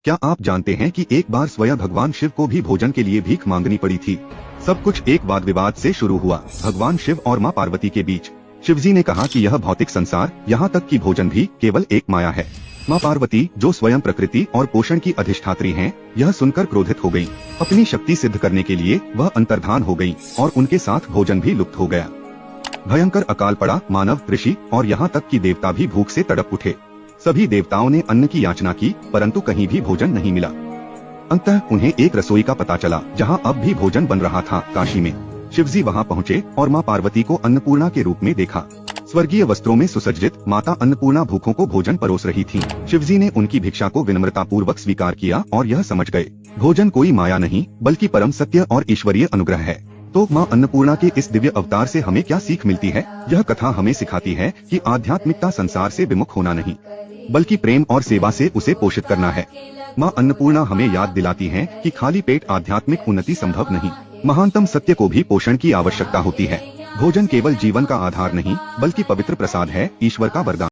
क्या आप जानते हैं कि एक बार स्वयं भगवान शिव को भी भोजन के लिए भीख मांगनी पड़ी थी। सब कुछ एक वाद विवाद से शुरू हुआ, भगवान शिव और मां पार्वती के बीच। शिवजी ने कहा कि यह भौतिक संसार, यहाँ तक कि भोजन भी केवल एक माया है। मां पार्वती, जो स्वयं प्रकृति और पोषण की अधिष्ठात्री हैं, यह सुनकर क्रोधित हो गयी। अपनी शक्ति सिद्ध करने के लिए वह अंतर्धान हो गयी और उनके साथ भोजन भी लुप्त हो गया। भयंकर अकाल पड़ा, मानव, ऋषि और यहाँ तक कि देवता भी भूख से तड़प उठे। सभी देवताओं ने अन्न की याचना की, परंतु कहीं भी भोजन नहीं मिला। अंततः उन्हें एक रसोई का पता चला, जहां अब भी भोजन बन रहा था, काशी में। शिवजी वहां पहुंचे और मां पार्वती को अन्नपूर्णा के रूप में देखा। स्वर्गीय वस्त्रों में सुसज्जित माता अन्नपूर्णा भूखों को भोजन परोस रही थीं। शिवजी ने उनकी भिक्षा को विनम्रता पूर्वक स्वीकार किया और यह समझ गए, भोजन कोई माया नहीं बल्कि परम सत्य और ईश्वरीय अनुग्रह है। तो मां अन्नपूर्णा के इस दिव्य अवतार से हमें क्या सीख मिलती है? यह कथा हमें सिखाती है कि आध्यात्मिकता संसार से विमुख होना नहीं, बल्कि प्रेम और सेवा से उसे पोषित करना है। मां अन्नपूर्णा हमें याद दिलाती हैं कि खाली पेट आध्यात्मिक उन्नति संभव नहीं, महानतम सत्य को भी पोषण की आवश्यकता होती है। भोजन केवल जीवन का आधार नहीं, बल्कि पवित्र प्रसाद है, ईश्वर का वरदान।